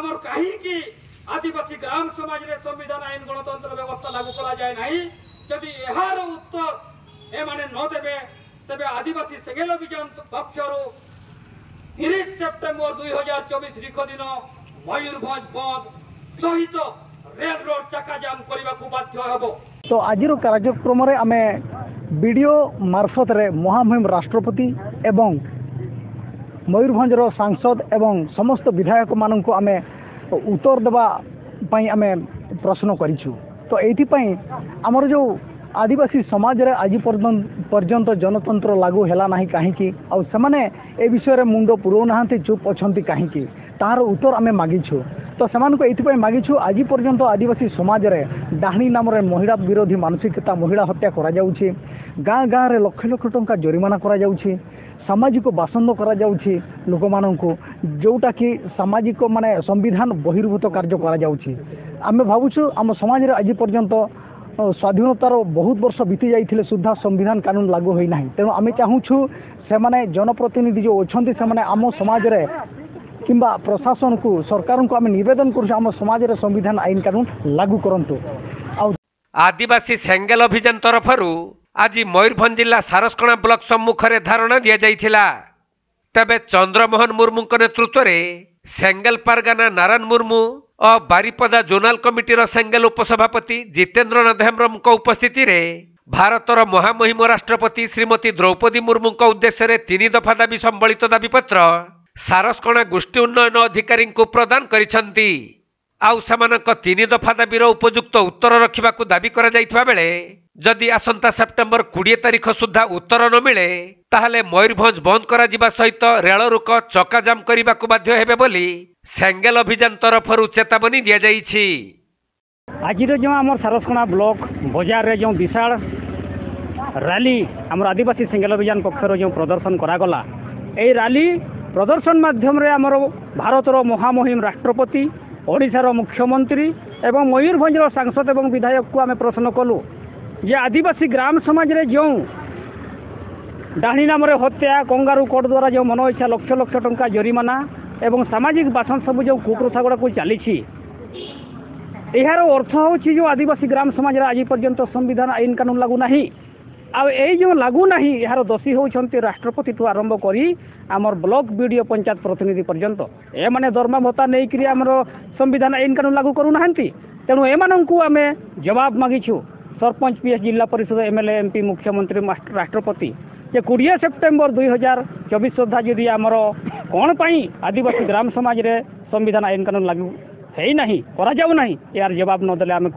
आमर कहीं आदिवासी ग्राम समाज रे संविधान आईन गणतंत्र व्यवस्था लागू करा जाए नहीं जदि यार उत्तर एमाने न देबे तबे आदिवासी सेंगेल अभियान पक्षर 30 सेप्टेम्बर 2024 रिख दिन मयूरभंज बंद सहित रेल रोड चक्का जाम करने को बाध्य हेबो। तो आज कार्यक्रम रे आमे वीडियो मार्फत रे महामहिम राष्ट्रपति एवं मयूरभंज रो सांसद एवं समस्त विधायक मानन को आमे उत्तर देवा पई आमे प्रश्न करिछु। तो एथि पई हमर जो आदिवासी समाज रे आज पर्यंत जनतंत्र लागू हैला नाही काहे कि आ समाने ए विषय रे मुंडो पुरो नाहंती चुप अछंती काहे कि तार उत्तर आमे मागिछु। तो सेमान को एथि पई मागिछु आज पर्यंत आदिवासी समाज रे डाहनी नाम रे महिला विरोधी मानसिकता महिला हत्या करा जाउछि गाँ गाँ रे लक्ष लक्ष टंका जरिमाना करा जाउछि सामाजिक बासंद करा जाउछि लोक माननकु जोटा कि सामाजिक माने संविधान बहिर्भूत कार्य करा जाउछि। आमे भाबुछु आम समाज रे आज पर्यंत स्वाधीनतार बहुत वर्ष बीती जाइथिले सुद्धा संविधान कानून लागू होई नाही। तेणु आमे चाहूछु से माने जनप्रतिनिधि जो अछंती से माने आम समाज रे किंबा प्रशासन को सरकार को आमे निवेदन करू आम समाज रे संविधान आईन कानून लागू करंतु। आदिवासी सेंगेल अभियान तरफरु आज मयूरभंज जिला सारसकणा ब्लॉक सम्मुख में धारणा दि जाइथिला। तबे चंद्रमोहन मुर्मू नेतृत्व में सेंगेल पारगाना नारायण मुर्मू और बारिपदा जोनाल कमिटीर सेंगेल उपसभापति जितेन्द्रनाथ हेम्ब्रम उपस्थिति रे भारतर महामहिम राष्ट्रपति श्रीमती द्रौपदी मुर्मू उद्देश्य 3 दफा दाबी संबलित दाबीपत्र सारसकणा गोष्ठी उन्नयन अधिकारी को प्रदान करिसंती। आउ समानक 3 दफा दाबीर उपयुक्त उत्तर रखिबाकू दाबी करा जाइथिबा बेले जदि आसंता सेप्टेम्बर 20 तारिख सुधा उत्तर न मिले ताहले मयूरभंज बंद करा जिबा सहित रेल रुक चक्का जाम करने बाध्य हेबे बोली सेंगेल अभियान तरफरु चेतावनी दिया जाइछि। आज जो आम सारसकणा ब्लॉक बाजार रे जो विशाल रैली आम आदिवासी सेंगेल अभियान पक्षर जो प्रदर्शन करागला ए रैली प्रदर्शन माध्यम रे आमर भारतर महामहिम राष्ट्रपति ओडिशार मुख्यमंत्री एवं मयूरभंज सांसद एवं विधायक को आम प्रश्न कलु जे आदिवासी ग्राम समाज रे जो डाहनी नाम रे हत्या कंगारू कोर्ट द्वारा जो मन इच्छा लक्ष लक्ष टंका जरिमाना एवं सामाजिक बासन सब जो कुप्रथा गुड़ा चली यार अर्थ हूँ जो आदिवासी ग्राम समाज रे आज पर्यंत संविधान आईन कानून लागू नहीं जो लागू नहीं यार दोषी होती राष्ट्रपति ठू आरंभ करी आमर ब्लॉक बीडीओ पंचायत प्रतिनिधि पर्यंत ए माने दरमा भत्ता नहीं करी आमर संविधान आईन कानून लागू करू नाहंती। तेणु एमानंकु आमे जवाब मागिछु सरपंच पीएस जिला परिषद एमएलए एमपी मुख्यमंत्री राष्ट्रपति जे 20 सेप्टेम्बर 2024 सुधा जदि आमर कौन पाई आदिवासी ग्राम समाज रे संविधान आईन कानून लागू है नहीं करा जाऊ नहीं यार जवाब न देले आमे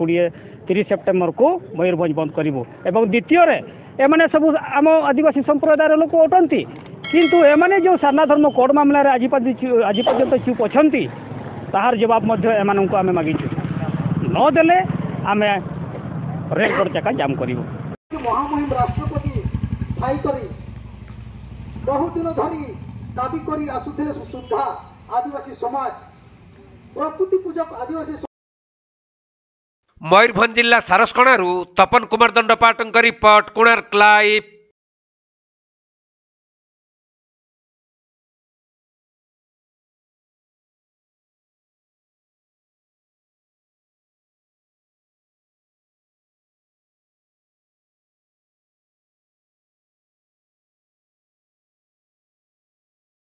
30 सेप्टेम्बर को मयूरभंज बंद करिवो। एवं द्वितीय रे एमाने सब आम आदिवासी संप्रदायर लोक अटंती किंतु एमाने जो सारना धर्म कोड मामला रे आज पर्यंत चुप अछंती ताहार जवाब मध्य एमानंकु आमे मागिछु न देले आमे रेल रोड चक्का जाम करिवो। महामहिम राष्ट्रपति ठाई करी बहुत दिन धरी दाबी करी आसुथिले सुद्धा आदिवासी समाज प्रकृति पूजक आदिवासी मयूरभंज जिला सारसकणारू तपन कुमार दंडपाटଙ୍କ रिपोर्ट कोणार्क लाइव।